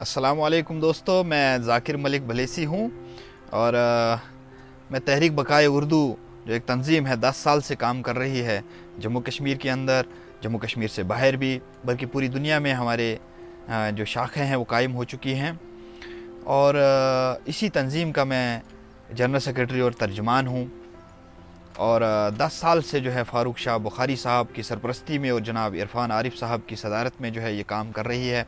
السلام علیکم دوستو، میں ذاکر ملک بھلیسی ہوں اور میں تحریک بقائے اردو جو ایک تنظیم ہے 10 سال سے کام کر رہی ہے جموں کشمیر کے اندر، جموں کشمیر سے باہر بھی، بلکہ پوری دنیا میں ہمارے جو شاخیں ہیں وہ قائم ہو چکی ہیں۔ اور اسی تنظیم کا میں جنرل سیکرٹری اور ترجمان ہوں، اور 10 سال سے جو ہے فاروق شاہ بخاری صاحب کی سرپرستی میں اور جناب عرفان عارف صاحب کی صدارت میں جو ہے یہ کام کر رہی ہے۔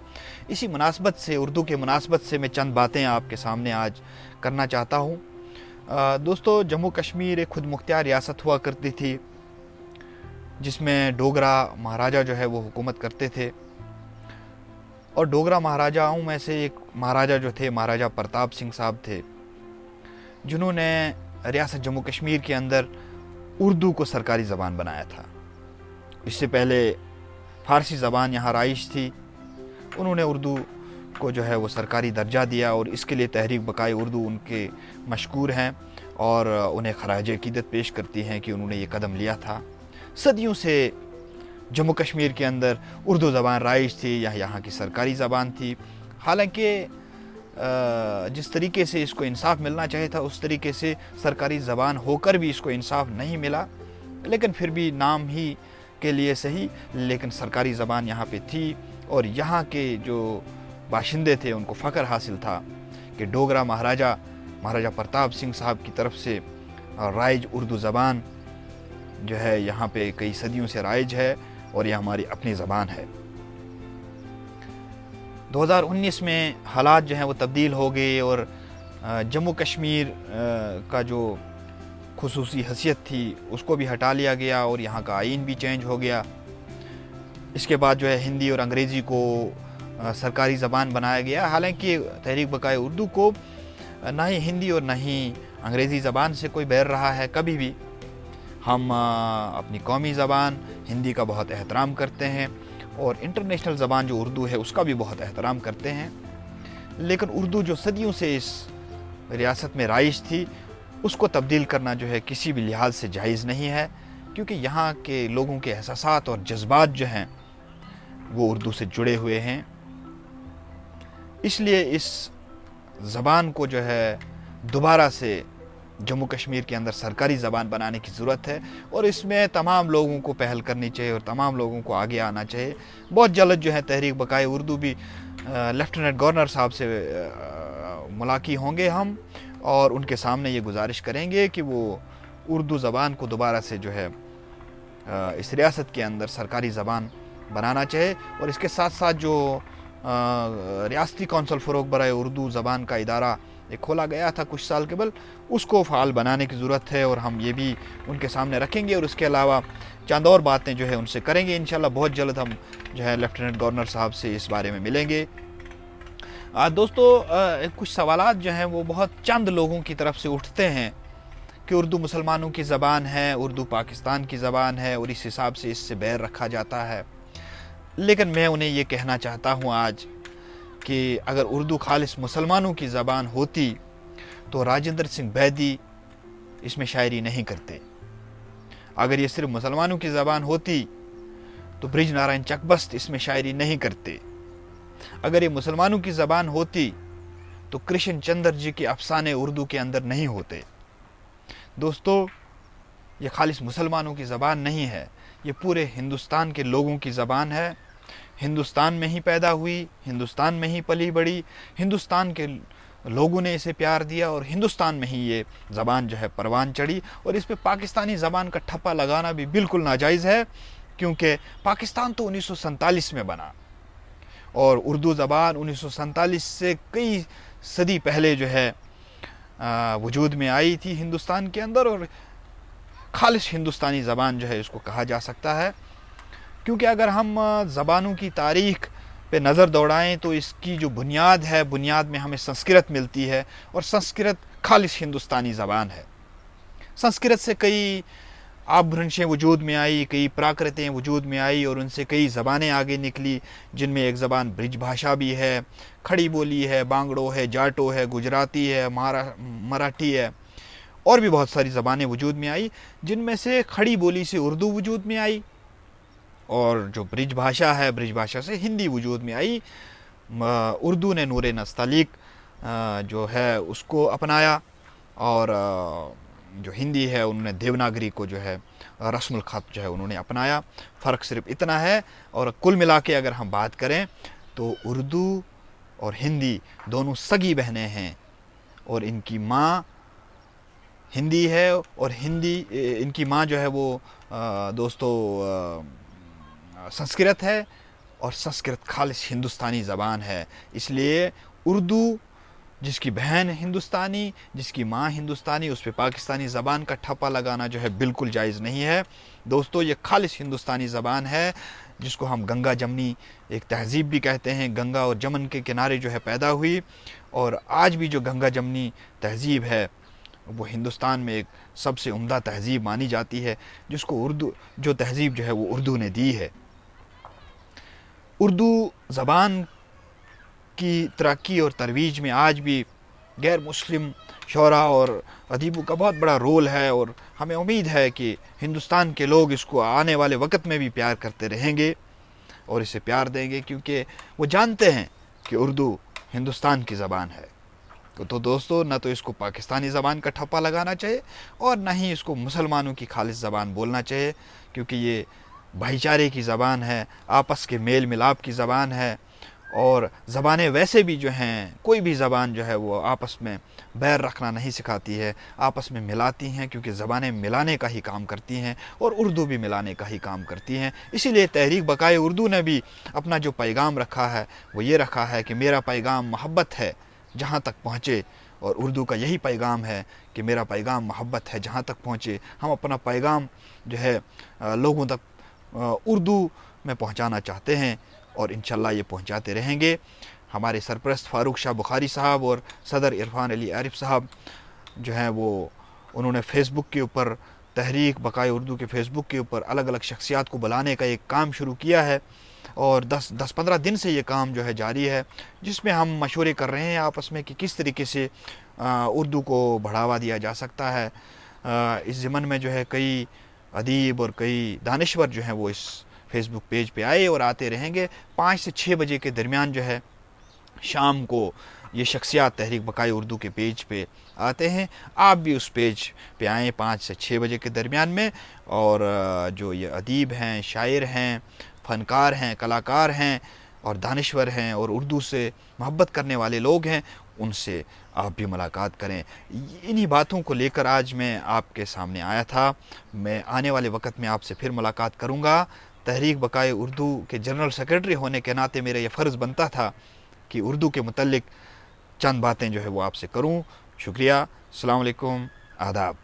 اسی مناسبت سے، اردو کے مناسبت سے میں چند باتیں آپ کے سامنے آج کرنا چاہتا ہوں۔ دوستو، جموں کشمیر ایک خود مختار ریاست ہوا کرتی تھی جس میں ڈوگرا مہاراجہ جو ہے وہ حکومت کرتے تھے، اور ڈوگرا مہاراجاؤں میں سے ایک مہاراجہ جو تھے مہاراجہ پرتاپ سنگھ صاحب تھے، جنہوں نے ریاست جموں کشمیر کے اندر اردو کو سرکاری زبان بنایا تھا۔ اس سے پہلے فارسی زبان یہاں رائج تھی، انہوں نے اردو کو جو ہے وہ سرکاری درجہ دیا، اور اس کے لیے تحریک بقائے اردو ان کے مشکور ہیں اور انہیں خراج عقیدت پیش کرتی ہیں کہ انہوں نے یہ قدم لیا تھا۔ صدیوں سے جموں کشمیر کے اندر اردو زبان رائج تھی، یہاں کی سرکاری زبان تھی، حالانکہ جس طریقے سے اس کو انصاف ملنا چاہیے تھا اس طریقے سے سرکاری زبان ہو کر بھی اس کو انصاف نہیں ملا، لیکن پھر بھی نام ہی کے لیے صحیح، لیکن سرکاری زبان یہاں پہ تھی، اور یہاں کے جو باشندے تھے ان کو فخر حاصل تھا کہ ڈوگرا مہاراجہ پرتاپ سنگھ صاحب کی طرف سے رائج اردو زبان جو ہے یہاں پہ کئی صدیوں سے رائج ہے، اور یہ ہماری اپنی زبان ہے۔ 2019 میں حالات جو ہیں وہ تبدیل ہو گئے، اور جموں کشمیر کا جو خصوصی حیثیت تھی اس کو بھی ہٹا لیا گیا، اور یہاں کا آئین بھی چینج ہو گیا۔ اس کے بعد جو ہے ہندی اور انگریزی کو سرکاری زبان بنایا گیا، حالانکہ تحریک بقائے اردو کو نہ ہی ہندی اور نہ ہی انگریزی زبان سے کوئی بیر رہا ہے کبھی بھی۔ ہم اپنی قومی زبان ہندی کا بہت احترام کرتے ہیں، اور انٹرنیشنل زبان جو اردو ہے اس کا بھی بہت احترام کرتے ہیں، لیکن اردو جو صدیوں سے اس ریاست میں رائج تھی اس کو تبدیل کرنا جو ہے کسی بھی لحاظ سے جائز نہیں ہے، کیونکہ یہاں کے لوگوں کے احساسات اور جذبات جو ہیں وہ اردو سے جڑے ہوئے ہیں۔ اس لیے اس زبان کو جو ہے دوبارہ سے جموں کشمیر کے اندر سرکاری زبان بنانے کی ضرورت ہے، اور اس میں تمام لوگوں کو پہل کرنی چاہیے اور تمام لوگوں کو آگے آنا چاہیے۔ بہت جلد جو ہے تحریک بقائے اردو بھی لیفٹیننٹ گورنر صاحب سے ملاقات ہوں گے ہم، اور ان کے سامنے یہ گزارش کریں گے کہ وہ اردو زبان کو دوبارہ سے جو ہے اس ریاست کے اندر سرکاری زبان بنانا چاہے، اور اس کے ساتھ ساتھ جو ریاستی کونسل فروغ برائے اردو زبان کا ادارہ ایک کھولا گیا تھا کچھ سال قبل، اس کو فعال بنانے کی ضرورت ہے، اور ہم یہ بھی ان کے سامنے رکھیں گے، اور اس کے علاوہ چند اور باتیں جو ہے ان سے کریں گے انشاءاللہ۔ بہت جلد ہم جو ہے لیفٹیننٹ گورنر صاحب سے اس بارے میں ملیں گے۔ دوستو، کچھ سوالات جو ہیں وہ بہت چند لوگوں کی طرف سے اٹھتے ہیں کہ اردو مسلمانوں کی زبان ہے، اردو پاکستان کی زبان ہے، اور اس حساب سے اس سے بیر رکھا جاتا ہے، لیکن میں انہیں یہ کہنا چاہتا ہوں آج کہ اگر اردو خالص مسلمانوں کی زبان ہوتی تو راجندر سنگھ بیدی اس میں شاعری نہیں کرتے۔ اگر یہ صرف مسلمانوں کی زبان ہوتی تو برج نارائن چکبست اس میں شاعری نہیں کرتے۔ اگر یہ مسلمانوں کی زبان ہوتی تو کرشن چندر جی کے افسانے اردو کے اندر نہیں ہوتے۔ دوستو، یہ خالص مسلمانوں کی زبان نہیں ہے، یہ پورے ہندوستان کے لوگوں کی زبان ہے۔ ہندوستان میں ہی پیدا ہوئی، ہندوستان میں ہی پلی بڑھی، ہندوستان کے لوگوں نے اسے پیار دیا، اور ہندوستان میں ہی یہ زبان جو ہے پروان چڑھی، اور اس پہ پاکستانی زبان کا ٹھپا لگانا بھی بالکل ناجائز ہے، کیونکہ پاکستان تو 1947 میں بنا، اور اردو زبان 1947 سے کئی صدی پہلے جو ہے وجود میں آئی تھی ہندوستان کے اندر، اور خالص ہندوستانی زبان جو ہے اس کو کہا جا سکتا ہے۔ کیونکہ اگر ہم زبانوں کی تاریخ پہ نظر دوڑائیں تو اس کی جو بنیاد ہے، بنیاد میں ہمیں سنسکرت ملتی ہے، اور سنسکرت خالص ہندوستانی زبان ہے۔ سنسکرت سے کئی آبھرنشیں وجود میں آئی، کئی پراکرتیں وجود میں آئی، اور ان سے کئی زبانیں آگے نکلی، جن میں ایک زبان برج بھاشا بھی ہے، کھڑی بولی ہے، بانگڑو ہے، جاٹو ہے، گجراتی ہے، مراٹھی ہے، اور بھی بہت ساری زبانیں وجود میں آئی، جن میں سے کھڑی بولی سے اردو وجود میں آئی، اور جو برج بھاشا ہے، برج بھاشا سے ہندی وجود میں آئی۔ اردو نے نور نستعلیق جو ہے اس کو اپنایا، اور جو ہندی ہے انہوں نے دیوناگری کو جو ہے رسم الخط جو ہے انہوں نے اپنایا۔ فرق صرف اتنا ہے، اور کل ملا کے اگر ہم بات کریں تو اردو اور ہندی دونوں سگی بہنیں ہیں، اور ان کی ماں ہندی ہے، اور ہندی ان کی ماں جو ہے وہ دوستو سنسکرت ہے، اور سنسکرت خالص ہندوستانی زبان ہے۔ اس لیے اردو جس کی بہن ہندوستانی، جس کی ماں ہندوستانی، اس پہ پاکستانی زبان کا ٹھپا لگانا جو ہے بالکل جائز نہیں ہے۔ دوستو یہ خالص ہندوستانی زبان ہے، جس کو ہم گنگا جمنی ایک تہذیب بھی کہتے ہیں۔ گنگا اور جمن کے کنارے جو ہے پیدا ہوئی، اور آج بھی جو گنگا جمنی تہذیب ہے وہ ہندوستان میں ایک سب سے عمدہ تہذیب مانی جاتی ہے، جس کو جو تہذیب جو ہے وہ اردو نے دی ہے۔ اردو زبان کی ترقی اور ترویج میں آج بھی غیر مسلم شعراء اور ادیبوں کا بہت بڑا رول ہے، اور ہمیں امید ہے کہ ہندوستان کے لوگ اس کو آنے والے وقت میں بھی پیار کرتے رہیں گے اور اسے پیار دیں گے، کیونکہ وہ جانتے ہیں کہ اردو ہندوستان کی زبان ہے۔ تو دوستو، نہ تو اس کو پاکستانی زبان کا ٹھپا لگانا چاہیے، اور نہ ہی اس کو مسلمانوں کی خالص زبان بولنا چاہیے، کیونکہ یہ بھائی چارے کی زبان ہے، آپس کے میل ملاپ کی زبان ہے۔ اور زبانیں ویسے بھی جو ہیں، کوئی بھی زبان جو ہے وہ آپس میں بیر رکھنا نہیں سکھاتی ہے، آپس میں ملاتی ہیں، کیونکہ زبانیں ملانے کا ہی کام کرتی ہیں، اور اردو بھی ملانے کا ہی کام کرتی ہیں۔ اسی لیے تحریک بقائے اردو نے بھی اپنا جو پیغام رکھا ہے وہ یہ رکھا ہے کہ میرا پیغام محبت ہے جہاں تک پہنچے، اور اردو کا یہی پیغام ہے کہ میرا پیغام محبت ہے جہاں تک پہنچے۔ ہم اپنا پیغام جو ہے لوگوں تک اردو میں پہنچانا چاہتے ہیں، اور انشاءاللہ یہ پہنچاتے رہیں گے۔ ہمارے سرپرست فاروق شاہ بخاری صاحب اور صدر عرفان علی عارف صاحب جو ہیں وہ انہوں نے فیس بک کے اوپر، تحریک بقائے اردو کے فیس بک کے اوپر الگ الگ شخصیات کو بلانے کا ایک کام شروع کیا ہے، اور 10-15 دن سے یہ کام جو ہے جاری ہے، جس میں ہم مشورے کر رہے ہیں آپس میں کہ کس طریقے سے اردو کو بڑھاوا دیا جا سکتا ہے۔ اس ضمن میں جو ہے کئی ادیب اور کئی دانشور جو ہیں وہ اس فیس بک پیج پہ آئے اور آتے رہیں گے۔ 5 سے 6 بجے کے درمیان جو ہے شام کو یہ شخصیات تحریک بقائے اردو کے پیج پہ آتے ہیں۔ آپ بھی اس پیج پہ آئیں 5 سے 6 بجے کے درمیان میں، اور جو یہ ادیب ہیں، شاعر ہیں، فنکار ہیں، کلاکار ہیں اور دانشور ہیں اور اردو سے محبت کرنے والے لوگ ہیں، ان سے آپ بھی ملاقات کریں۔ انہی باتوں کو لے کر آج میں آپ کے سامنے آیا تھا۔ میں آنے والے وقت میں آپ سے پھر ملاقات کروں گا۔ تحریک بقائے اردو کے جنرل سیکرٹری ہونے کے ناطے میرا یہ فرض بنتا تھا کہ اردو کے متعلق چند باتیں جو ہے وہ آپ سے کروں۔ شکریہ، السلام علیکم، آداب۔